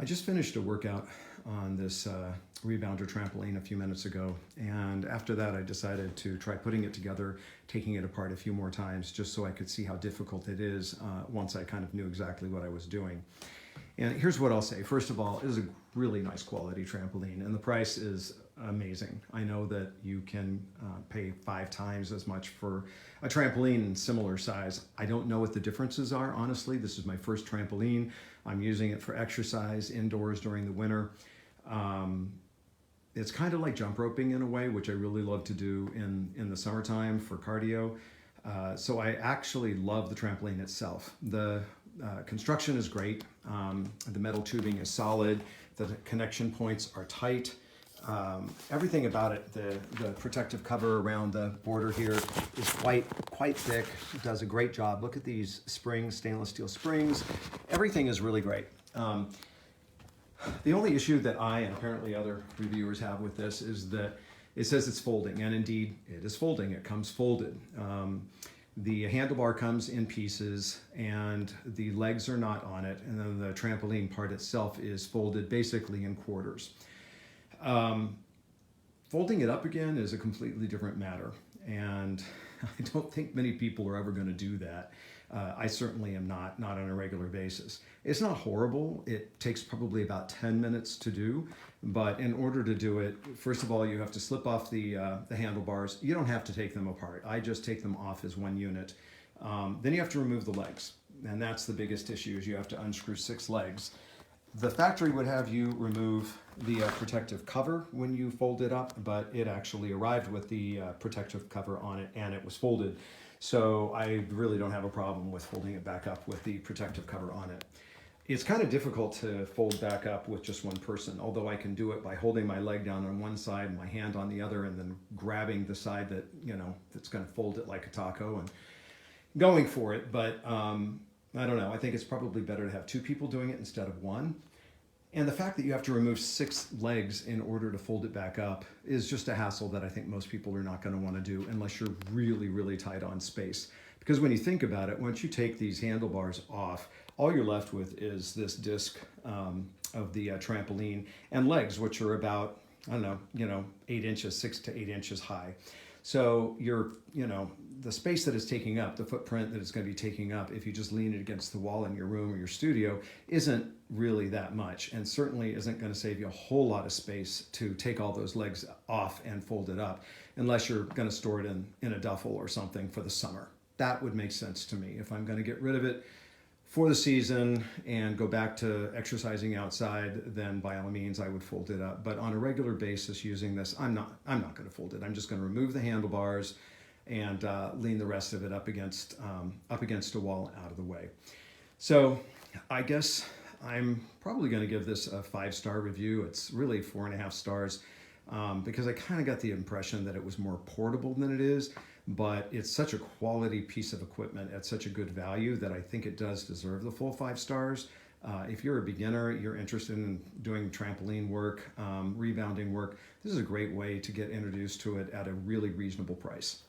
I just finished a workout on this Rebounder trampoline a few minutes ago, and after that I decided to try putting it together, taking it apart a few more times just so I could see how difficult it is once I kind of knew exactly what I was doing. And here's what I'll say. First of all, it is a really nice quality trampoline, and the price is amazing. I know that you can pay 5 times as much for a trampoline in similar size. I don't know what the differences are, honestly. This is my first trampoline. I'm using it for exercise indoors during the winter. It's kind of like jump roping in a way, which I really love to do in the summertime for cardio. So I actually love the trampoline itself. The construction is great. The metal tubing is solid. The connection points are tight. Everything about it, the protective cover around the border here is quite thick. It does a great job. Look at these springs, stainless steel springs. Everything is really great. The only issue that I and apparently other reviewers have with this is that it says it's folding, and indeed it is folding. It comes folded. The handlebar comes in pieces and the legs are not on it, and then the trampoline part itself is folded basically in quarters. Folding it up again is a completely different matter, and I don't think many people are ever going to do that. I certainly am not on a regular basis. It's not horrible. It takes probably about 10 minutes to do, but in order to do it, first of all, you have to slip off the handlebars. You don't have to take them apart. I just take them off as one unit. Then you have to remove the legs, and that's the biggest issue, is you have to unscrew 6 legs. The factory would have you remove the protective cover when you fold it up, but it actually arrived with the protective cover on it and it was folded. So I really don't have a problem with folding it back up with the protective cover on it. It's kind of difficult to fold back up with just one person, although I can do it by holding my leg down on one side and my hand on the other and then grabbing the side that, that's going to fold it like a taco and going for it. But I don't know. I think it's probably better to have 2 people doing it instead of 1. And the fact that you have to remove 6 legs in order to fold it back up is just a hassle that I think most people are not going to want to do unless you're really, really tight on space. Because when you think about it, once you take these handlebars off, all you're left with is this disc of the trampoline and legs, which are about, 8 inches, 6 to 8 inches high. So the space that it's taking up, the footprint that it's going to be taking up, if you just lean it against the wall in your room or your studio, isn't really that much, and certainly isn't going to save you a whole lot of space to take all those legs off and fold it up, unless you're going to store it in a duffel or something for the summer. That would make sense to me. If I'm going to get rid of it for the season and go back to exercising outside, then by all means I would fold it up. But on a regular basis using this, I'm not going to fold it. I'm just going to remove the handlebars and lean the rest of it up against a wall out of the way. So I guess I'm probably going to give this a 5-star review. It's really 4.5 stars because I kind of got the impression that it was more portable than it is, but it's such a quality piece of equipment at such a good value that I think it does deserve the full 5 stars. If you're a beginner, you're interested in doing trampoline work, rebounding work, this is a great way to get introduced to it at a really reasonable price.